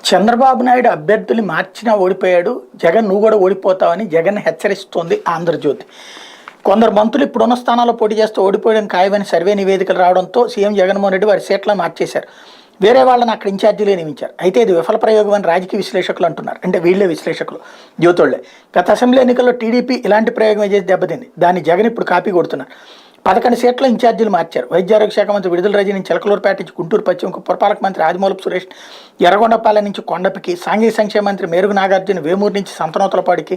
చంద్రబాబు నాయుడు అభ్యర్థులు మార్చినా ఓడిపోయాడు, జగన్ నువ్వు కూడా ఓడిపోతావని జగన్ హెచ్చరిస్తోంది ఆంధ్రజ్యోతి. కొందరు మంత్రులు ఇప్పుడున్న స్థానాల్లో పోటీ చేస్తూ ఓడిపోయడం ఖాయమని సర్వే నివేదికలు రావడంతో సీఎం జగన్మోహన్ రెడ్డి వారి సీట్లను మార్చేశారు. వేరే వాళ్ళని అక్కడ ఇన్ఛార్జీలే నియమించారు. అయితే ఇది విఫల ప్రయోగం అని రాజకీయ విశ్లేషకులు అంటున్నారు. అంటే వీళ్ళే విశ్లేషకులు, జ్యోతుళ్లే. గత అసెంబ్లీ ఎన్నికల్లో టీడీపీ ఇలాంటి ప్రయోగం చేసి దెబ్బతింది. దాన్ని జగన్ ఇప్పుడు కాపీ కొడుతున్నారు. 11 సీట్ల ఇన్ఛార్జీలు మార్చారు. వైద్య ఆరోగ్య శాఖ మంత్రి విడుదల రజని చిలకలూరుపేట నుంచి గుంటూరు పశ్చిమకు, పురపాలక మంత్రి ఆదిమూలపు సురేష్ ఎర్రగొండపాలెం నుంచి కొండపికి, సాంఘిక సంక్షేమ మంత్రి మేరుగు నాగార్జున వేమూరు నుంచి సంతనోతలపాడికి,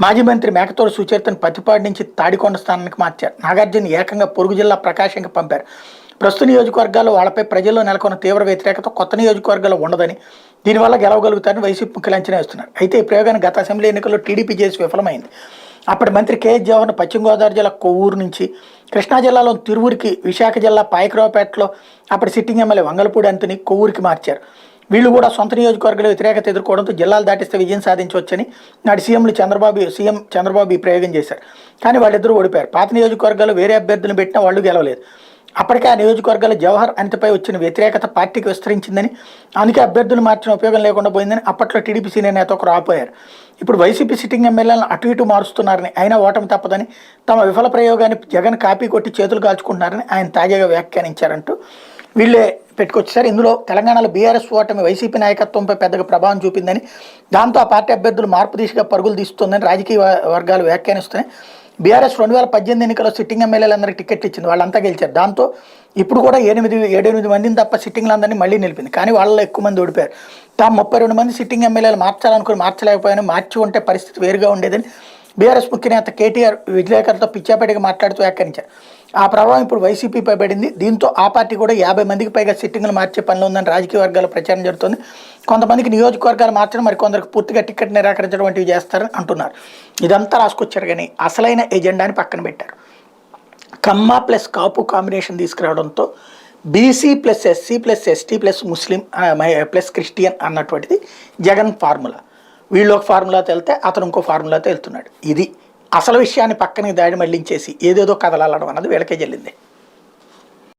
మాజీ మంత్రి మేకతోడు సుచరితను పత్తిపాడు నుంచి తాడికొండ స్థానానికి మార్చారు. నాగార్జున ఏకంగా పొరుగు జిల్లా ప్రకాశంకి పంపారు. ప్రస్తుత నియోజకవర్గాల్లో వాళ్ళపై ప్రజల్లో నెలకొన్న తీవ్ర వ్యతిరేకత కొత్త నియోజకవర్గాల్లో ఉండదని, దీనివల్ల గెలవగలుగుతారని వైసీపీ ముఖ్యులు అంచనా వేస్తున్నారు. అయితే ఈ ప్రయోగాన్ని గత అసెంబ్లీ ఎన్నికల్లో టీడీపీ చేసి విఫలమైంది. అప్పటి మంత్రి కేఎస్ జవహర్ను పశ్చిమ గోదావరి జిల్లా కొవ్వూరు నుంచి, కృష్ణా జిల్లాలో తిరువురికి, విశాఖ జిల్లా పాయకరావుపేటలో అప్పటి సిట్టింగ్ ఎమ్మెల్యే వంగలపూడి అంతుని కొవ్వూరికి మార్చారు. వీళ్ళు కూడా సొంత నియోజకవర్గాల వ్యతిరేకత ఎదుర్కోవడంతో జిల్లాలు దాటిస్తే విజయం సాధించవచ్చని నాటి సీఎం చంద్రబాబు ఈ ప్రయోగం చేశారు. కానీ వాళ్ళిద్దరూ ఓడిపోయారు. పాత నియోజకవర్గాలు వేరే అభ్యర్థులను పెట్టినా వాళ్ళు గెలవలేదు. అప్పటికే ఆ నియోజకవర్గాల జవహర్ అనితపై వచ్చిన వ్యతిరేకత పార్టీకి విస్తరించిందని, అందుకే అభ్యర్థులు మార్చిన ఉపయోగం లేకుండా పోయిందని అప్పట్లో టీడీపీ సీనియర్ నేత ఒకరు ఆపోయారు. ఇప్పుడు వైసీపీ సిట్టింగ్ ఎమ్మెల్యేలను అటు ఇటు మారుస్తున్నారని, అయినా ఓటమి తప్పదని, తమ విఫల ప్రయోగాన్ని జగన్ కాపీ కొట్టి చేతులు కాల్చుకుంటున్నారని ఆయన తాజాగా వ్యాఖ్యానించారంటూ వీళ్ళే పెట్టుకొచ్చారు. ఇందులో తెలంగాణలో బీఆర్ఎస్ ఓటమి వైసీపీ నాయకత్వంపై పెద్దగా ప్రభావం చూపిందని, దాంతో ఆ పార్టీ అభ్యర్థులు మార్పు దిశగా పరుగులు తీస్తుందని రాజకీయ వర్గాలు వ్యాఖ్యానిస్తున్నాయి. బీఆర్ఎస్ 2018 ఎన్నికల్లో సిట్టింగ్ ఎమ్మెల్యేలందరికీ టికెట్లు ఇచ్చింది, వాళ్ళంతా గెలిచారు. దాంతో ఇప్పుడు కూడా 7-8 మందిని తప్ప సిట్టింగ్లందరినీ మళ్ళీ నిలిపింది. కానీ వాళ్ళలో ఎక్కువ మంది ఓడిపోయారు. తాము 32 మంది సిట్టింగ్ ఎమ్మెల్యేలు మార్చాలనుకుని మార్చలేకపోయాను, మార్చి ఉంటే పరిస్థితి వేరుగా ఉండేదని బీఆర్ఎస్ ముఖ్య నేత కేటీఆర్ విలేకరులతో పిచ్చాపేటగా మాట్లాడుతూ వ్యాఖ్యానించారు. ఆ ప్రభావం ఇప్పుడు వైసీపీపై పడింది. దీంతో ఆ పార్టీ కూడా 50 మందికి పైగా సిట్టింగ్లు మార్చే పనిలో ఉందని రాజకీయ వర్గాల ప్రచారం జరుగుతుంది. కొంతమందికి నియోజకవర్గాలు మార్చడం, మరికొందరికి పూర్తిగా టికెట్ నిరాకరించడం వంటివి చేస్తారని అంటున్నారు. ఇదంతా రాసుకొచ్చారు కానీ అసలైన ఎజెండాని పక్కన పెట్టారు. కమ్మ ప్లస్ కాపు కాంబినేషన్ తీసుకురావడంతో BC plus SC plus ST plus Muslim plus Christian అన్నటువంటిది జగన్ ఫార్ములా. వీళ్ళు ఒక ఫార్ములాతో వెళ్తే అతను ఇంకో ఫార్ములాతో వెళ్తున్నాడు. ఇది అసలు విషయాన్ని పక్కనకి దాడి మళ్లించేసి ఏదేదో కథలాడడం అన్నది వీళ్ళకే చెల్లింది.